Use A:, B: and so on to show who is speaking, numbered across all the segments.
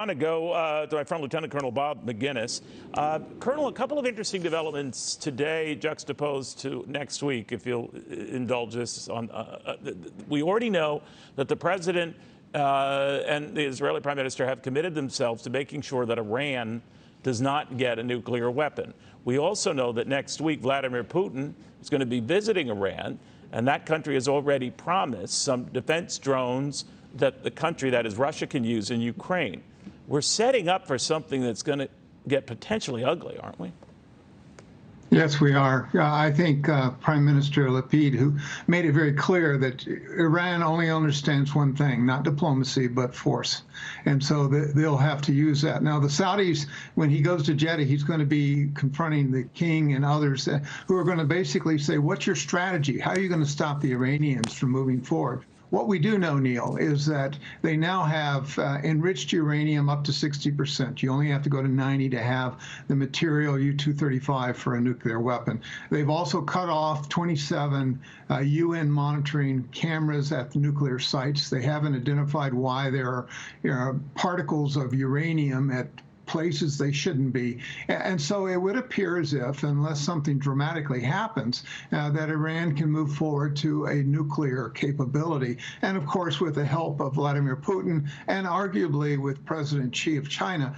A: I want to go to my friend Lieutenant Colonel Bob Maginnis. Colonel, a couple of interesting developments today juxtaposed to next week, if you'll indulge us. We already know that the president and the Israeli prime minister have committed themselves to making sure that Iran does not get a nuclear weapon. We also know that next week Vladimir Putin is going to be visiting Iran, and that country has already promised some defense drones that the country, that is Russia, can use in Ukraine. We're setting up for something that's going to get potentially ugly, aren't we?
B: Yes, we are. I think Prime Minister Lapid, who made it very clear that Iran only understands one thing, not diplomacy, but force. And so they'll have to use that. Now, the Saudis, when he goes to Jeddah, he's going to be confronting the king and others who are going to basically say, what's your strategy? How are you going to stop the Iranians from moving forward? What we do know, Neil, is that they now have enriched uranium up to 60%. You only have to go to 90 to have the material U-235 for a nuclear weapon. They've also cut off 27 UN monitoring cameras at the nuclear sites. They haven't identified why there are particles of uranium at places they shouldn't be. And so it would appear as if, unless something dramatically happens, that Iran can move forward to a nuclear capability. And of course, with the help of Vladimir Putin and arguably with President Xi of China,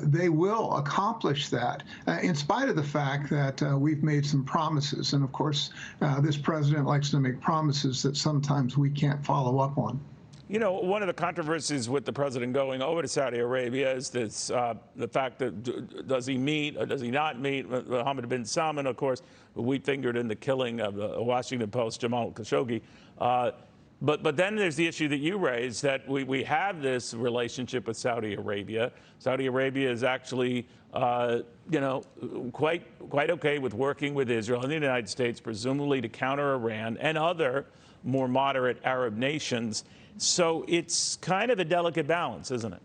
B: they will accomplish that in spite of the fact that we've made some promises. And of course, this president likes to make promises that sometimes we can't follow up on.
A: You know, one of the controversies with the president going over to Saudi Arabia is this, the fact that does he meet or does he not meet Mohammed bin Salman, of course, who we fingered in the killing of the Washington Post Jamal Khashoggi. But then there's the issue that you raised, that we have this relationship with Saudi Arabia. Saudi Arabia is actually, you know, quite okay with working with Israel and the United States, presumably to counter Iran and other more moderate Arab nations. So it's kind of a delicate balance, isn't it?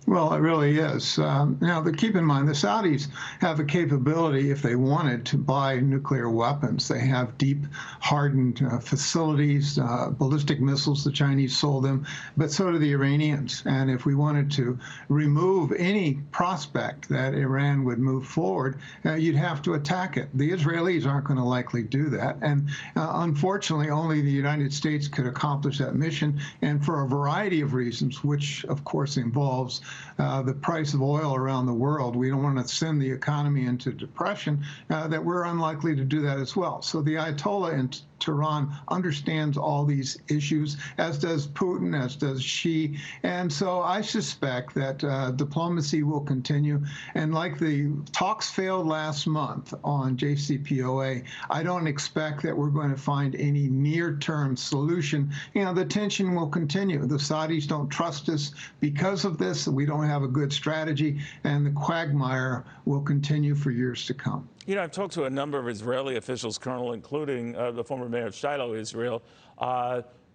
B: Well, it really is. Now, keep in mind, the Saudis have a capability, if they wanted, to buy nuclear weapons. They have deep, hardened facilities, ballistic missiles. The Chinese sold them, but so do the Iranians. And if we wanted to remove any prospect that Iran would move forward, you'd have to attack it. The Israelis aren't going to likely do that. And unfortunately, only the United States could accomplish that mission, and for a variety of reasons, which, of course, involves the price of oil around the world. We don't want to send the economy into depression, that we're unlikely to do that as well. So the Ayatollah in Tehran understands all these issues, as does Putin, as does Xi. And so I suspect that diplomacy will continue. And like the talks failed last month on JCPOA, I don't expect that we're going to find any near-term solution. You know, the tension will continue. The Saudis don't trust us because of this. We don't have a good strategy, and the quagmire will continue for years to come.
A: You know, I've talked to a number of Israeli officials, Colonel, including the former mayor of Shiloh, Israel,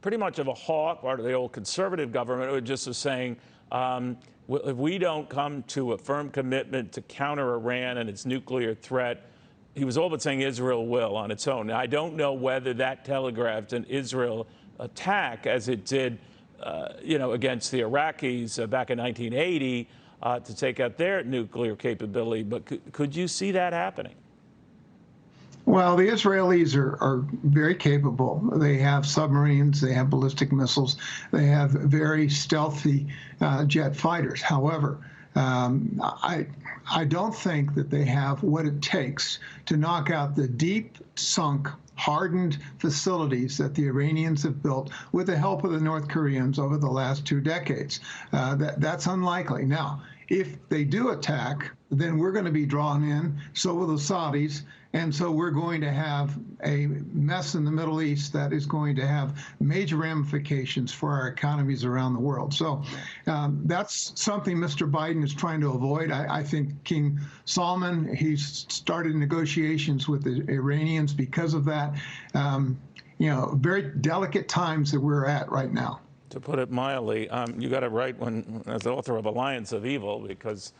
A: pretty much of a hawk, part of the old conservative government, who just was saying, if we don't come to a firm commitment to counter Iran and its nuclear threat, he was all but saying Israel will on its own. Now, I don't know whether that telegraphed an Israel attack, as it did, you know, against the Iraqis back in 1980, to take out their nuclear capability. But could you see that happening?
B: Well, the Israelis are very capable. They have submarines, they have ballistic missiles, they have very stealthy jet fighters. However, I don't think that they have what it takes to knock out the deep sunk, hardened facilities that the Iranians have built with the help of the North Koreans over the last 2 decades. That's unlikely. Now, if they do attack, then we're going to be drawn in, so will the Saudis, and so we're going to have a mess in the Middle East that is going to have major ramifications for our economies around the world. So that's something Mr. Biden is trying to avoid. I think King Salman, he's started negotiations with the Iranians because of that. You know, very delicate times that we're at right now.
A: To put it mildly, you got it right as the author of Alliance of Evil, because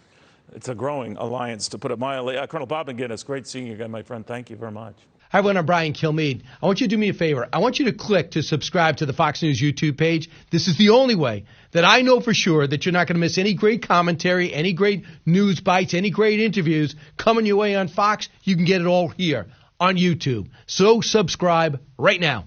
A: it's a growing alliance, to put it mildly. Colonel Bob Maginnis, great seeing you again, my friend. Thank you very much.
C: Hi, everyone. I'm Brian Kilmeade. I want you to do me a favor. I want you to click to subscribe to the Fox News YouTube page. This is the only way that I know for sure that you're not going to miss any great commentary, any great news bites, any great interviews coming your way on Fox. You can get it all here on YouTube. So subscribe right now.